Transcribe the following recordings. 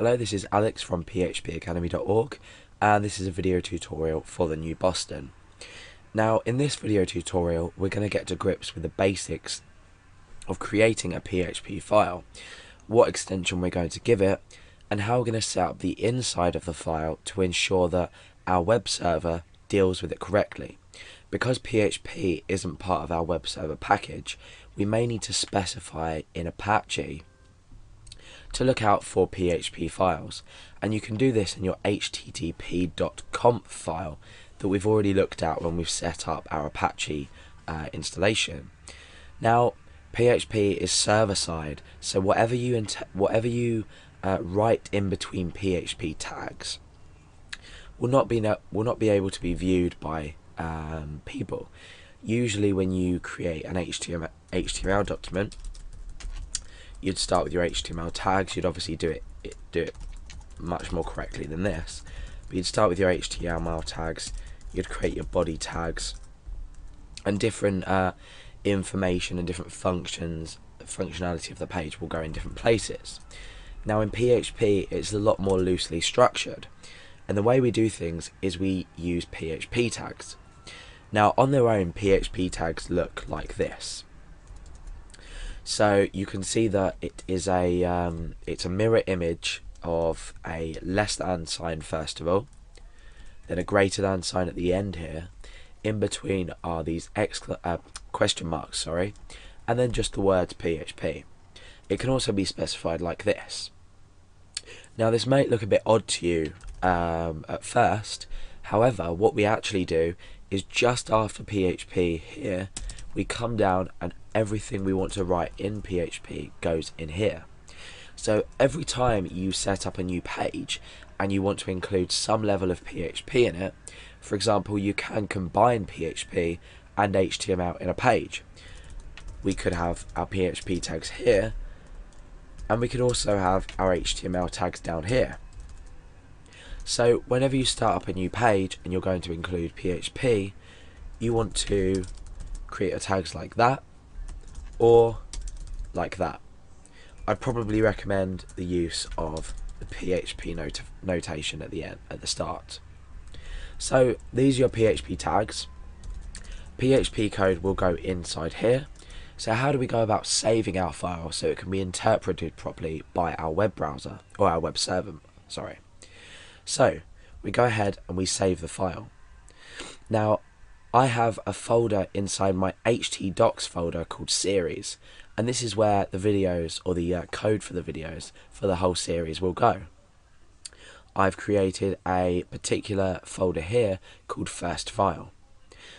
Hello, this is Alex from phpacademy.org, and this is a video tutorial for the new Boston. Now, in this video tutorial, we're going to get to grips with the basics of creating a PHP file, what extension we're going to give it, and how we're going to set up the inside of the file to ensure that our web server deals with it correctly. Because PHP isn't part of our web server package, we may need to specify in Apache to look out for PHP files, and you can do this in your http.conf file that we've already looked at when we've set up our Apache installation. Now, PHP is server-side, so whatever you write in between PHP tags will not be able to be viewed by people. Usually, when you create an HTML document, you'd start with your HTML tags. You'd obviously do it much more correctly than this, but you'd start with your HTML tags. You'd create your body tags, and different information and different functionality of the page will go in different places. Now, in PHP, it's a lot more loosely structured, and the way we do things is we use PHP tags. Now, on their own, PHP tags look like this. So you can see that it is it's a mirror image of a less than sign first of all, then a greater than sign at the end here. In between are these question marks, and then just the words PHP. It can also be specified like this. Now, this might look a bit odd to you at first. However, what we actually do is just after PHP here, we come down and everything we want to write in PHP goes in here. So every time you set up a new page and you want to include some level of PHP in it, for example, you can combine PHP and HTML in a page. We could have our PHP tags here, and we could also have our HTML tags down here. So whenever you start up a new page and you're going to include PHP, you want to create a tags like that or like that. I'd probably recommend the use of the PHP notation at the start. So these are your PHP tags. PHP code will go inside here. So how do we go about saving our file so it can be interpreted properly by our web browser, or our web server, So we go ahead and we save the file. Now, I have a folder inside my htdocs folder called series, and this is where the videos, or the code for the videos for the whole series, will go. I've created a particular folder here called first file.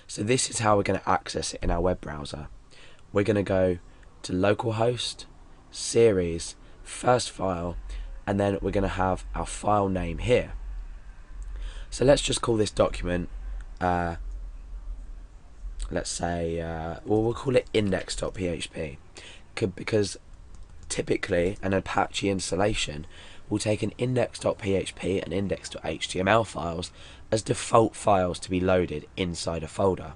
So this is how we're going to access it in our web browser. We're going to go to localhost, series, first file, and then we're going to have our file name here. So let's just call this document let's say, we'll call it index.php, because typically an Apache installation will take an index.php and index.html files as default files to be loaded inside a folder.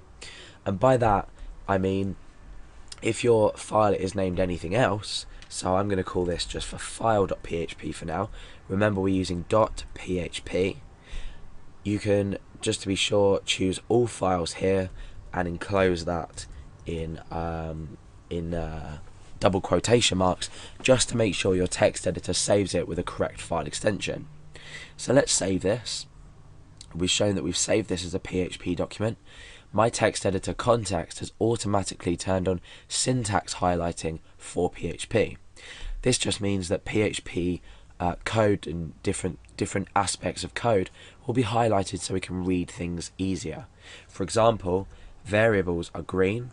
And by that, I mean, if your file is named anything else, so I'm going to call this just for file.php for now. Remember, we're using .php. You can, just to be sure, choose all files here and enclose that in double quotation marks, just to make sure your text editor saves it with a correct file extension. So let's save this. We've shown that we've saved this as a PHP document. My text editor context has automatically turned on syntax highlighting for PHP. This just means that PHP code and different aspects of code will be highlighted so we can read things easier. For example, variables are green,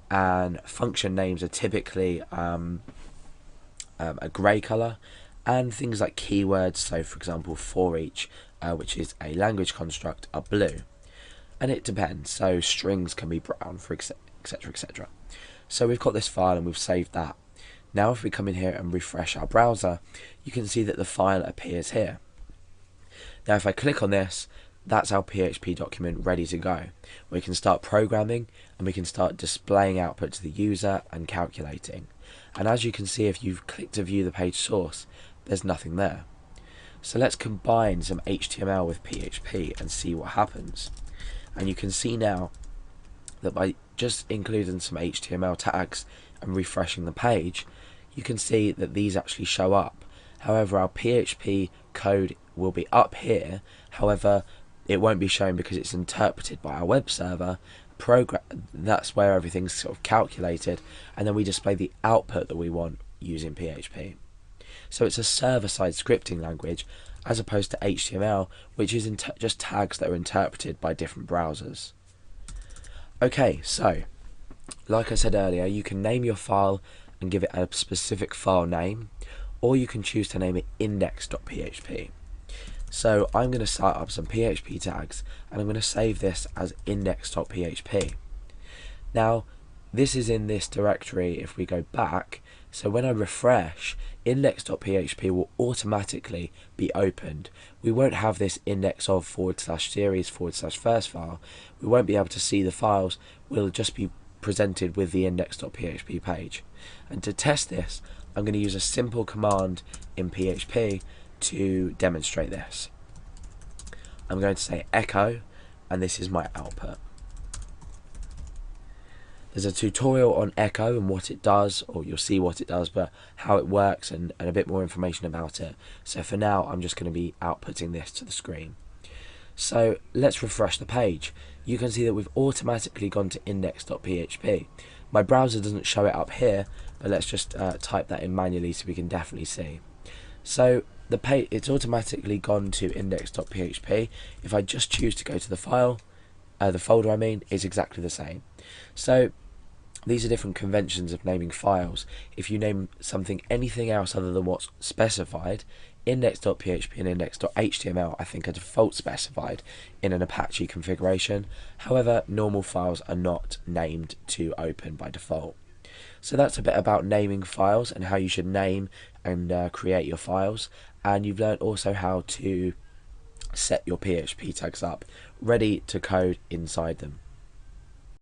and function names are typically a grey colour, and things like keywords, so for example for each, which is a language construct, are blue. And it depends, so strings can be brown, for etc, etc. So we've got this file and we've saved that. Now if we come in here and refresh our browser, you can see that the file appears here. Now if I click on this, that's our PHP document ready to go. We can start programming and we can start displaying output to the user and calculating. And as you can see, if you've clicked to view the page source, there's nothing there. So let's combine some HTML with PHP and see what happens. And you can see now that by just including some HTML tags and refreshing the page, you can see that these actually show up. However, our PHP code will be up here. However, it won't be shown because it's interpreted by our web server program. That's where everything's sort of calculated, and then we display the output that we want using PHP. So it's a server-side scripting language as opposed to HTML, which is just tags that are interpreted by different browsers. Okay, so like I said earlier, you can name your file and give it a specific file name, or you can choose to name it index.php. So I'm going to start up some PHP tags, and I'm going to save this as index.php. Now, this is in this directory if we go back, so when I refresh, index.php will automatically be opened. We won't have this index of /series/first file. We won't be able to see the files. We'll just be presented with the index.php page. And to test this, I'm going to use a simple command in PHP to demonstrate this. I'm going to say echo, and this is my output. There's a tutorial on echo and what it does, or you'll see what it does, but how it works and a bit more information about it. So for now, I'm just going to be outputting this to the screen. So let's refresh the page. You can see that we've automatically gone to index.php. My browser doesn't show it up here, but let's just type that in manually so we can definitely see. So the page, it's automatically gone to index.php. If I just choose to go to the file, the folder I mean, is exactly the same. So these are different conventions of naming files. If you name something anything else other than what's specified, index.php and index.html I think are default specified in an Apache configuration. However, normal files are not named to open by default. So that's a bit about naming files and how you should name and create your files. And you've learned also how to set your PHP tags up ready to code inside them.